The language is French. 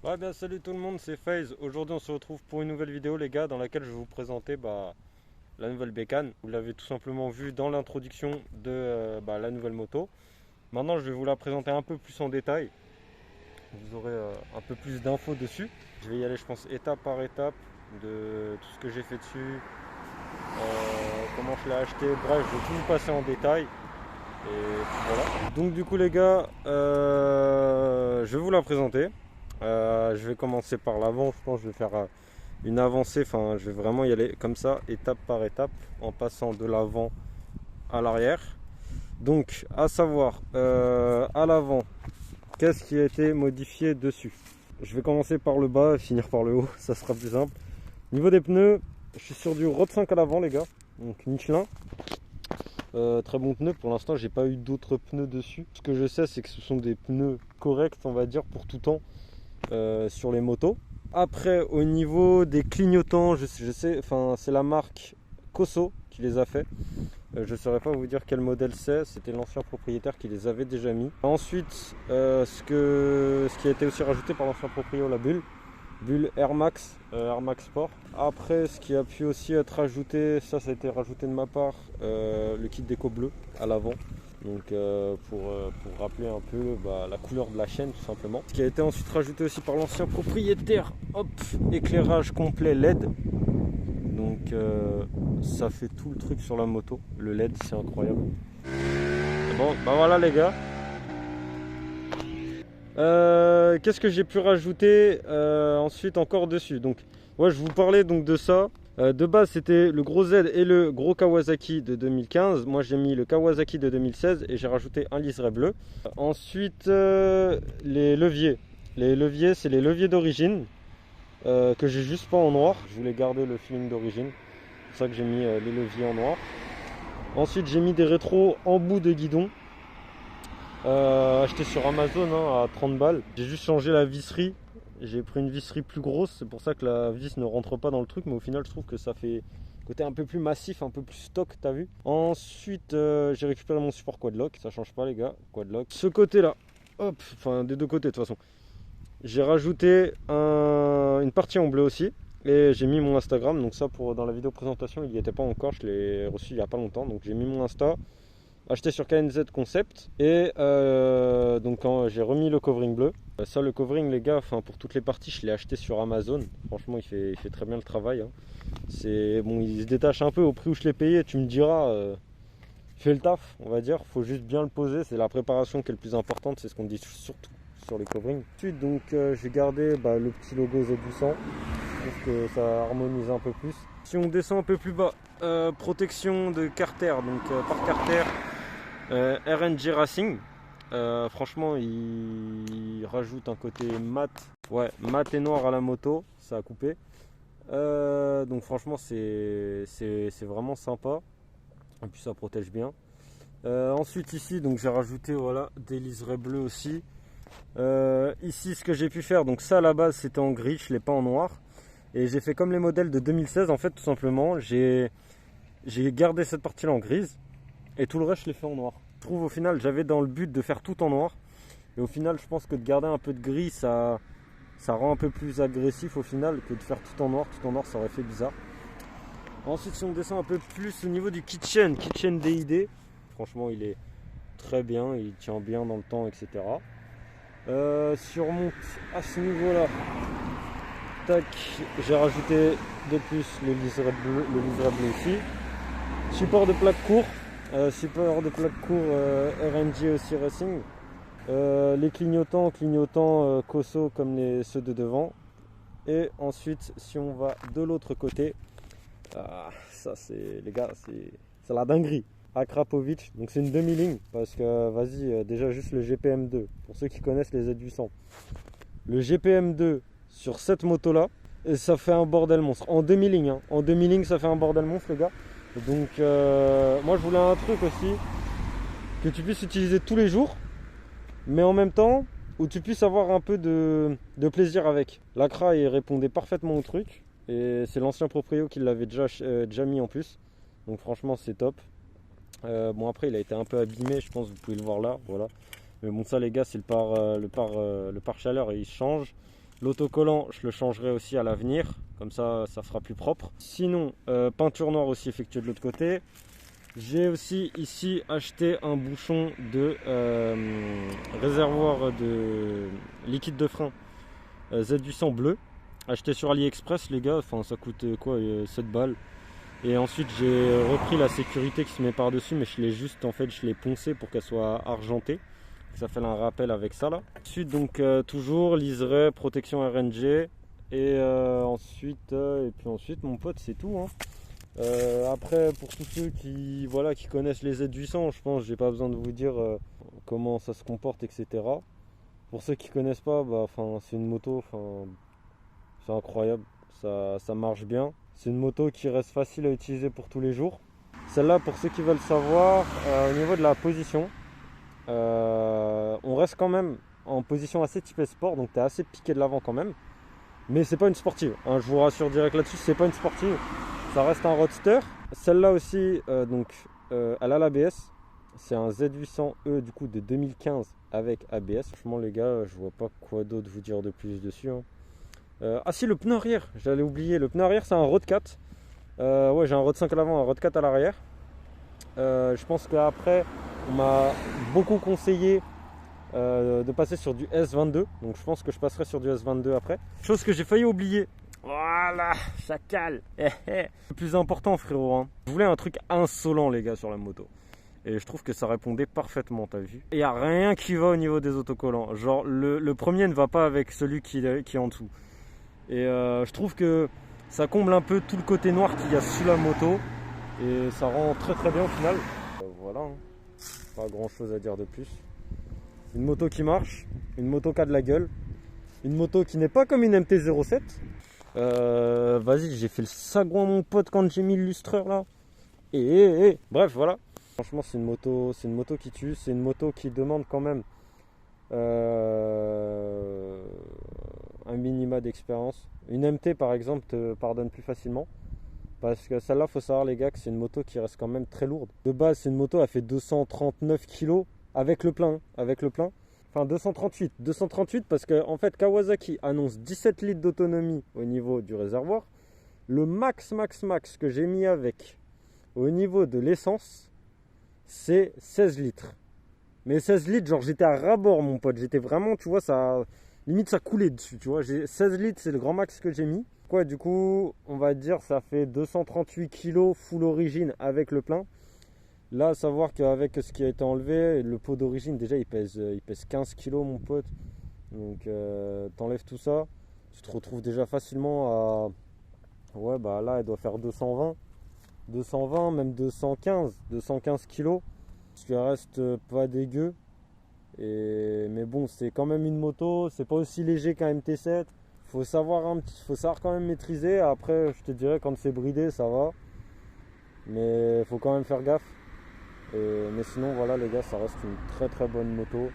Ouais, bien salut tout le monde, c'est FaZe. Aujourd'hui on se retrouve pour une nouvelle vidéo les gars dans laquelle je vais vous présenter la nouvelle bécane. Vous l'avez tout simplement vu dans l'introduction de la nouvelle moto. Maintenant je vais vous la présenter un peu plus en détail. Vous aurez un peu plus d'infos dessus. Je vais y aller je pense étape par étape de tout ce que j'ai fait dessus, comment je l'ai acheté, bref je vais tout vous passer en détail. Et puis voilà. Donc du coup les gars, je vais vous la présenter. Je vais commencer par l'avant, je pense que je vais faire une avancée, enfin je vais vraiment y aller comme ça, étape par étape, en passant de l'avant à l'arrière. Donc à savoir, à l'avant, qu'est-ce qui a été modifié dessus? Je vais commencer par le bas et finir par le haut, ça sera plus simple. Niveau des pneus, je suis sur du Road 5 à l'avant les gars, donc Michelin. Très bon pneu, pour l'instant j'ai pas eu d'autres pneus dessus. Ce que je sais c'est que ce sont des pneus corrects on va dire pour tout temps sur les motos. Après au niveau des clignotants, je sais, enfin c'est la marque Cosso qui les a fait. Je ne saurais pas vous dire quel modèle c'est, c'était l'ancien propriétaire qui les avait déjà mis. Ensuite ce qui a été aussi rajouté par l'ancien propriétaire, la bulle Air Max Sport. Après ce qui a pu aussi être rajouté, ça a été rajouté de ma part, le kit déco bleu à l'avant. Donc pour rappeler un peu la couleur de la chaîne tout simplement. Ce qui a été ensuite rajouté aussi par l'ancien propriétaire, hop, éclairage complet LED. Donc ça fait tout le truc sur la moto, le LED c'est incroyable. Bon voilà les gars. Qu'est-ce que j'ai pu rajouter ensuite encore dessus? Donc ouais, je vous parlais donc de ça. De base c'était le gros Z et le gros Kawasaki de 2015. Moi j'ai mis le Kawasaki de 2016 et j'ai rajouté un liseré bleu. Ensuite les leviers. Les leviers c'est les leviers d'origine que j'ai juste pas en noir. Je voulais garder le feeling d'origine. C'est pour ça que j'ai mis les leviers en noir. Ensuite j'ai mis des rétros en bout de guidon. Acheté sur Amazon à 30 balles. J'ai juste changé la visserie. J'ai pris une visserie plus grosse, c'est pour ça que la vis ne rentre pas dans le truc, mais au final je trouve que ça fait côté un peu plus massif, un peu plus stock, t'as vu. Ensuite j'ai récupéré mon support quadlock, ça change pas les gars, quadlock. Ce côté là, hop, enfin des deux côtés de toute façon. J'ai rajouté une partie en bleu aussi. Et j'ai mis mon Instagram, donc ça dans la vidéo présentation il n'y était pas encore, je l'ai reçu il n'y a pas longtemps, donc j'ai mis mon Insta. Acheté sur KNZ Concept et donc j'ai remis le covering bleu. Ça le covering les gars, pour toutes les parties je l'ai acheté sur Amazon. Franchement il fait très bien le travail. C'est bon, il se détache un peu au prix où je l'ai payé. Tu me diras, fait le taf on va dire. Faut juste bien le poser. C'est la préparation qui est le plus importante. C'est ce qu'on dit surtout sur les coverings. Ensuite donc j'ai gardé le petit logo Z800. Je trouve que ça harmonise un peu plus. Si on descend un peu plus bas, protection de Carter, donc par Carter. RNG Racing, franchement il rajoute un côté mat, ouais, mat et noir à la moto, ça a coupé. Donc franchement c'est vraiment sympa et puis ça protège bien. Ensuite ici donc j'ai rajouté voilà des liserés bleus aussi. Ici ce que j'ai pu faire, donc ça à la base c'était en gris, je l'ai pas en noir et j'ai fait comme les modèles de 2016 en fait, tout simplement j'ai gardé cette partie là en grise. Et tout le reste, je l'ai fait en noir. Je trouve au final, j'avais dans le but de faire tout en noir. Et au final, je pense que de garder un peu de gris, ça rend un peu plus agressif au final que de faire tout en noir. Tout en noir, ça aurait fait bizarre. Ensuite, si on descend un peu plus au niveau du kitchen DID, franchement, il est très bien. Il tient bien dans le temps, etc. Si on remonte à ce niveau-là, tac, j'ai rajouté de plus le liseré bleu ici. Support de plaque court. Support de plaque court RNG aussi Racing. Les clignotants Cosso comme ceux de devant. Et ensuite si on va de l'autre côté, ça c'est les gars, c'est la dinguerie. Akrapovic, donc c'est une demi-ligne parce que vas-y déjà juste le GPM2 pour ceux qui connaissent les Z800. Le GPM2 sur cette moto là, et ça fait un bordel monstre en demi-ligne. En demi-ligne ça fait un bordel monstre les gars. Donc moi je voulais un truc aussi que tu puisses utiliser tous les jours, mais en même temps où tu puisses avoir un peu de plaisir avec. L'Acra il répondait parfaitement au truc et c'est l'ancien proprio qui l'avait déjà mis en plus. Donc franchement c'est top. Bon après il a été un peu abîmé, je pense, vous pouvez le voir là, voilà. Mais bon ça les gars c'est le pare-chaleur et il change. L'autocollant, je le changerai aussi à l'avenir, comme ça fera plus propre. Sinon, peinture noire aussi effectuée de l'autre côté. J'ai aussi ici acheté un bouchon de réservoir de liquide de frein Z800 bleu, acheté sur AliExpress les gars, enfin ça coûte quoi, 7 balles. Et ensuite j'ai repris la sécurité qui se met par dessus, mais je l'ai juste je l'ai poncé pour qu'elle soit argentée. Ça fait un rappel avec ça là. Ensuite donc toujours liseré, protection RNG. Et ensuite mon pote c'est tout hein. Après pour tous ceux qui connaissent les Z800, je pense j'ai pas besoin de vous dire comment ça se comporte, etc. Pour ceux qui connaissent pas, c'est une moto, c'est incroyable, ça marche bien. C'est une moto qui reste facile à utiliser pour tous les jours. Celle-là, pour ceux qui veulent savoir, au niveau de la position, on reste quand même en position assez typée sport, donc tu es assez piqué de l'avant quand même. Mais c'est pas une sportive, hein, je vous rassure direct là-dessus, c'est pas une sportive. Ça reste un roadster. Celle-là aussi, elle a l'ABS. C'est un Z800E du coup de 2015 avec ABS. Franchement les gars, je vois pas quoi d'autre vous dire de plus dessus. Hein. Ah si, le pneu arrière, j'allais oublier. Le pneu arrière, c'est un Road 4. Ouais, j'ai un Road 5 à l'avant, un Road 4 à l'arrière. Je pense qu'après, on m'a beaucoup conseillé de passer sur du S22. Donc je pense que je passerai sur du S22 après. Chose que j'ai failli oublier. Voilà, chacal. Le plus important frérot, hein. Je voulais un truc insolent les gars sur la moto. Et je trouve que ça répondait parfaitement, t'as vu. Et il n'y a rien qui va au niveau des autocollants. Genre le premier ne va pas avec celui qui est en dessous. Et je trouve que ça comble un peu tout le côté noir qu'il y a sous la moto. Et ça rend très très bien au final. Voilà, hein. Pas grand chose à dire de plus. Une moto qui marche, une moto qui a de la gueule. Une moto qui n'est pas comme une MT-07. Vas-y, j'ai fait le sagouin mon pote quand j'ai mis le lustreur là. Bref, voilà. Franchement, c'est une moto qui tue. C'est une moto qui demande quand même un minima d'expérience. Une MT par exemple te pardonne plus facilement. Parce que celle-là, faut savoir les gars que c'est une moto qui reste quand même très lourde. De base, c'est une moto, elle fait 239 kg avec le plein. Enfin 238 parce que en fait Kawasaki annonce 17 litres d'autonomie au niveau du réservoir. Le max que j'ai mis avec au niveau de l'essence, c'est 16 litres. Mais 16 litres, genre j'étais à ras-bord mon pote, j'étais vraiment, tu vois, ça limite ça coulait dessus, tu vois. 16 litres, c'est le grand max que j'ai mis. Quoi, du coup, on va dire ça fait 238 kg full origine avec le plein. Là, à savoir qu'avec ce qui a été enlevé, le pot d'origine, déjà, il pèse 15 kg, mon pote. Donc, t'enlèves tout ça, tu te retrouves déjà facilement à... Ouais, bah là, elle doit faire 220, même 215 kg. Ce qui reste pas dégueu. Mais bon, c'est quand même une moto, c'est pas aussi léger qu'un MT7. Faut savoir quand même maîtriser. Après, je te dirais, quand c'est bridé, ça va. Mais faut quand même faire gaffe. Mais sinon voilà les gars, ça reste une très très bonne moto.